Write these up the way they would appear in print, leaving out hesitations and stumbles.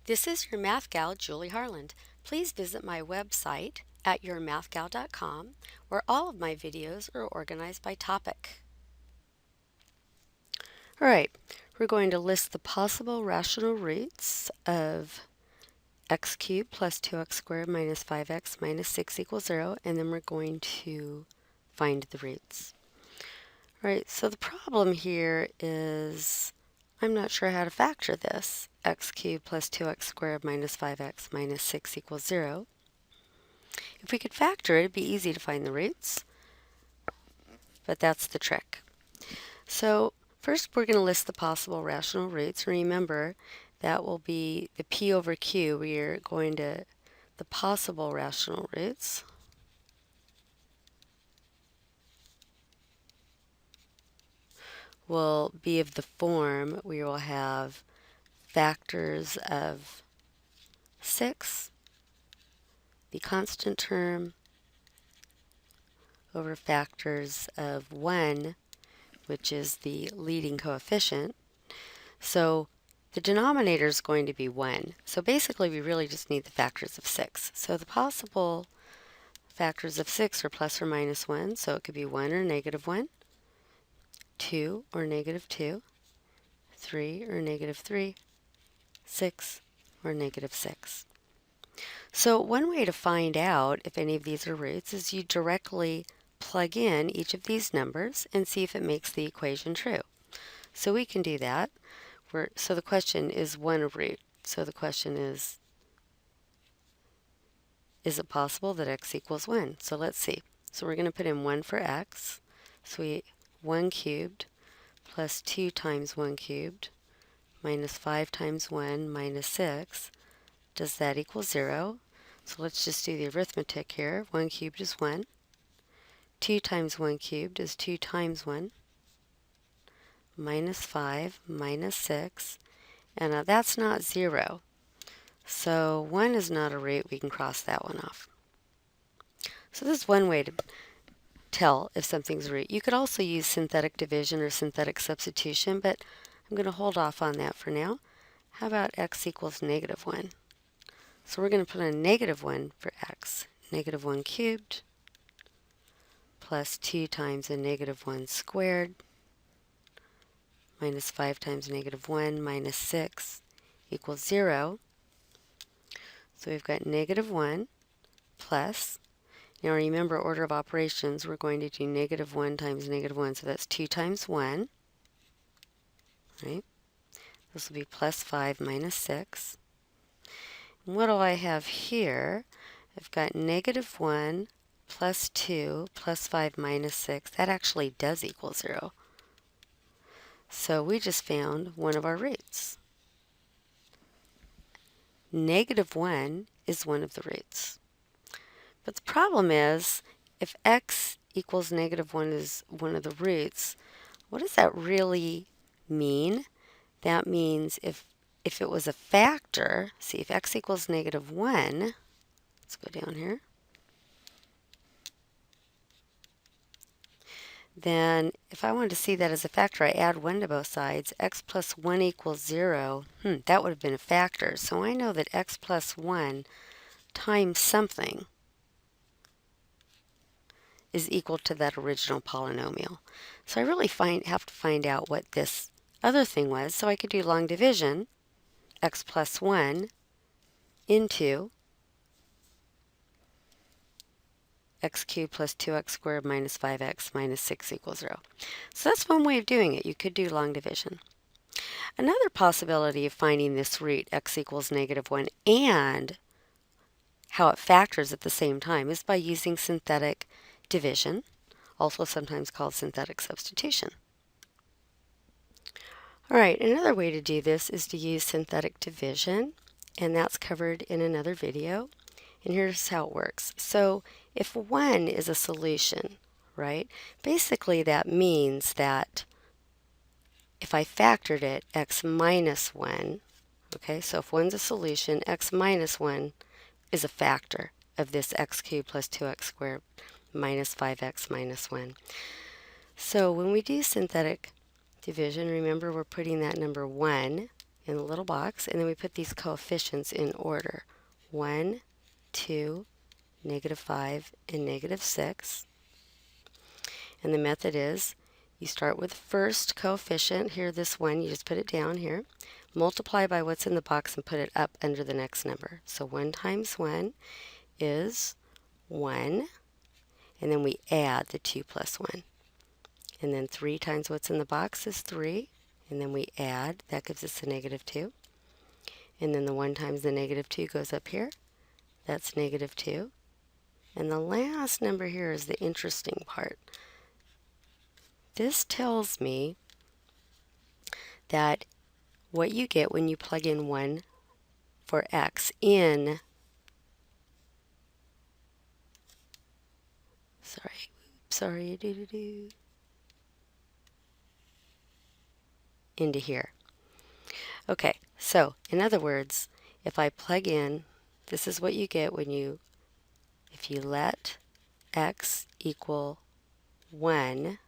This is your math gal, Julie Harland. Please visit my website at yourmathgal.com, where all of my videos are organized by topic. All right, we're going to list the possible rational roots of x cubed plus 2x squared minus 5x minus 6 equals 0, and then we're going to find the roots. All right, so the problem here is I'm not sure how to factor this. X cubed plus 2x squared minus 5x minus 6 equals 0. If we could factor it, it'd be easy to find the roots, but that's the trick. So first we're going to list the possible rational roots. Remember, that will be the p over q. We're going to the possible rational roots. Will be of the form we will have factors of 6, the constant term, over factors of 1, which is the leading coefficient. So the denominator is going to be 1. So basically we really just need the factors of 6. So the possible factors of 6 are plus or minus 1, so it could be 1 or negative 1, 2 or negative 2, 3 or negative 3, 6 or negative 6. So one way to find out if any of these are roots is you directly plug in each of these numbers and see if it makes the equation true. So we can do that. So the question is one a root? So the question is it possible that x equals 1? So let's see. So we're going to put in 1 for x. So 1 cubed plus 2 times 1 cubed minus 5 times 1 minus 6. Does that equal 0? So let's just do the arithmetic here. 1 cubed is 1. 2 times 1 cubed is 2 times 1. Minus 5 minus 6. And now that's not 0. So 1 is not a root. We can cross that one off. So this is one way to tell if something's a root. You could also use synthetic division or synthetic substitution, but I'm going to hold off on that for now. How about x equals negative 1? So we're going to put in negative 1 for x. Negative 1 cubed plus 2 times a negative 1 squared minus 5 times negative 1 minus 6 equals 0. So we've got negative 1 plus, now remember order of operations, we're going to do negative 1 times negative 1, so that's 2 times 1, right? This will be plus 5 minus 6. And what do I have here? I've got negative 1 plus 2 plus 5 minus 6. That actually does equal 0. So we just found one of our roots. Negative 1 is one of the roots. But the problem is, if x equals negative 1 is one of the roots, what does that really mean? That means if it was a factor, see, if x equals negative 1, let's go down here, then if I wanted to see that as a factor, I add 1 to both sides. X plus 1 equals 0. That would have been a factor. So I know that x plus 1 times something is equal to that original polynomial. So I really have to find out what this other thing was. So I could do long division, x plus 1 into x cubed plus 2x squared minus 5x minus 6 equals 0. So that's one way of doing it. You could do long division. Another possibility of finding this root, x equals negative 1, and how it factors at the same time, is by using synthetic division, also sometimes called synthetic substitution. All right, another way to do this is to use synthetic division, and that's covered in another video. And here's how it works. So if 1 is a solution, right, basically that means that if I factored it, x minus 1, okay, so if 1's a solution, x minus 1 is a factor of this x cubed plus 2x squared minus 5x minus 1. So when we do synthetic division, remember we're putting that number 1 in the little box, and then we put these coefficients in order. 1, 2, -5, and -6. And the method is, you start with the first coefficient, here this 1, you just put it down here, multiply by what's in the box and put it up under the next number. So 1 times 1 is 1, and then we add the 2 plus 1. And then 3 times what's in the box is 3, and then we add, that gives us a -2. And then the 1 times the -2 goes up here, that's -2. And the last number here is the interesting part. This tells me that what you get when you plug in 1 for x in, into here. Okay, so in other words, if I plug in, this is what you get when if you let x equal 1,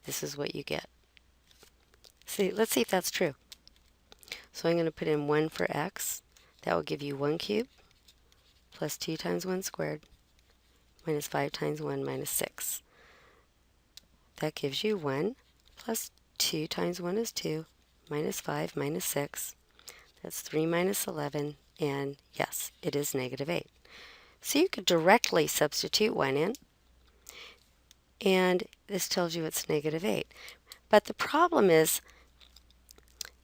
this is what you get. See, let's see if that's true. So I'm going to put in 1 for x. That will give you 1 cubed plus 2 times 1 squared minus 5 times 1 minus 6. That gives you 1 plus 2 times 1 is 2 minus 5 minus 6. That's 3 minus 11, and yes, it is -8. So you could directly substitute 1 in, and this tells you it's -8. But the problem is,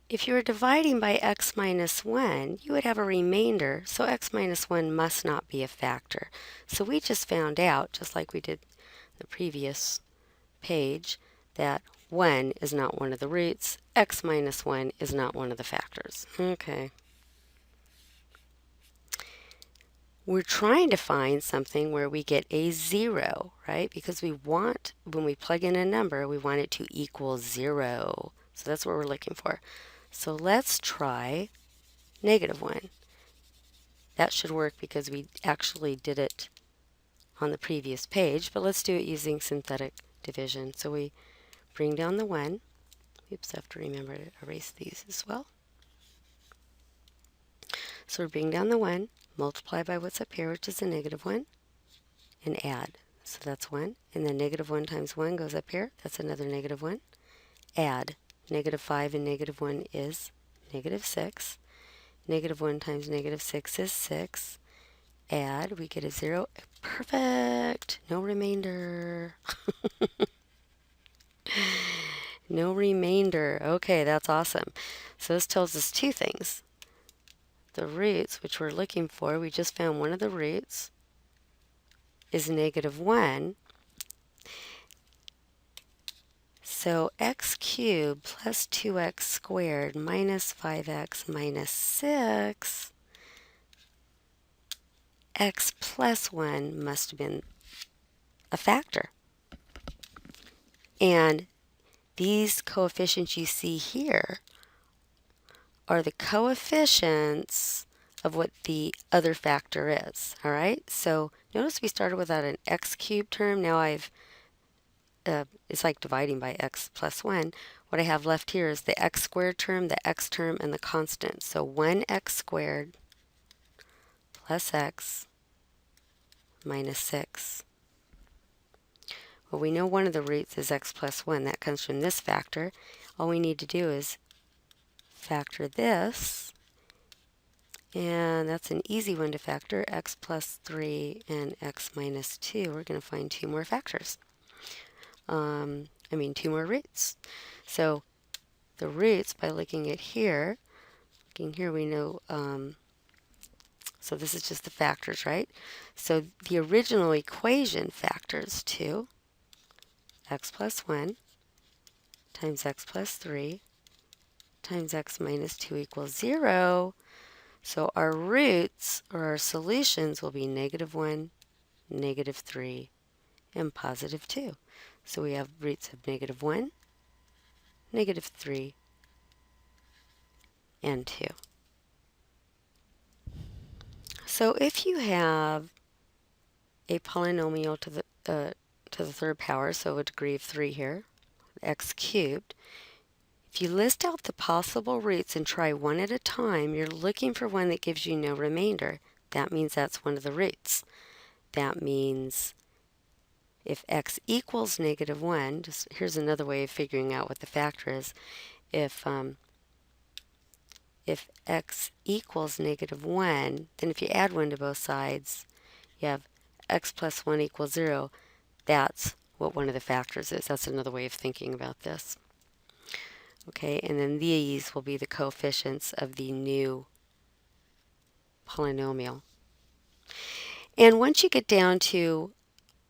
if you were dividing by x minus 1, you would have a remainder, so x minus 1 must not be a factor. So we just found out, just like we did the previous page, that 1 is not one of the roots, x minus 1 is not one of the factors. Okay. We're trying to find something where we get a 0, right? Because we want, when we plug in a number, we want it to equal 0. So that's what we're looking for. So let's try -1. That should work because we actually did it on the previous page, but let's do it using synthetic division. So we bring down the 1. Oops, I have to remember to erase these as well. So we bring down the 1, multiply by what's up here, which is a -1, and add. So that's 1. And then -1 times 1 goes up here. That's another -1. Add. -5 and -1 is -6. -1 times -6 is 6. Add. We get a 0. Perfect. No remainder. No remainder. Okay, that's awesome. So this tells us two things. The roots, which we're looking for, we just found one of the roots, is -1. So x cubed plus 2x squared minus 5x minus 6, x plus 1 must have been a factor. And these coefficients you see here are the coefficients of what the other factor is. All right, so notice we started without an x cubed term. Now it's like dividing by x plus 1. What I have left here is the x squared term, the x term, and the constant. So 1x squared plus x minus 6. Well, we know one of the roots is x plus 1. That comes from this factor. All we need to do is factor this, and that's an easy one to factor, x plus 3 and x minus 2. We're going to find two more factors. Two more roots. So the roots, by looking here, we know, so this is just the factors, right? So the original equation factors 2, x plus 1 times x plus 3 times x minus 2 equals 0. So our roots, or our solutions, will be -1, -3, and +2. So we have roots of -1, -3, and 2. So if you have a polynomial to the third power, so a degree of 3 here, x cubed, If you list out the possible roots and try one at a time, you're looking for one that gives you no remainder. That means that's one of the roots. That means if x equals -1, here's another way of figuring out what the factor is. If x equals -1, then if you add 1 to both sides, you have x plus 1 equals 0. That's what one of the factors is. That's another way of thinking about this. Okay, and then these will be the coefficients of the new polynomial. And once you get down to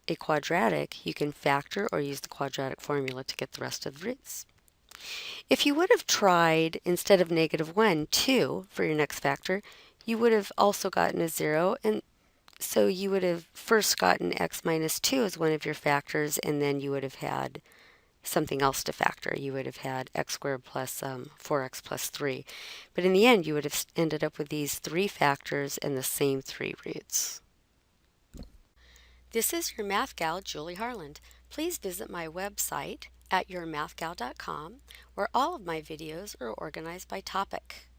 a quadratic, you can factor or use the quadratic formula to get the rest of the roots. If you would have tried, instead of -1, 2 for your next factor, you would have also gotten a 0, and so you would have first gotten x minus 2 as one of your factors, and then you would have had something else to factor. You would have had x squared plus 4x plus 3. But in the end, you would have ended up with these 3 factors and the same 3 roots. This is your Math Gal, Julie Harland. Please visit my website at yourmathgal.com, where all of my videos are organized by topic.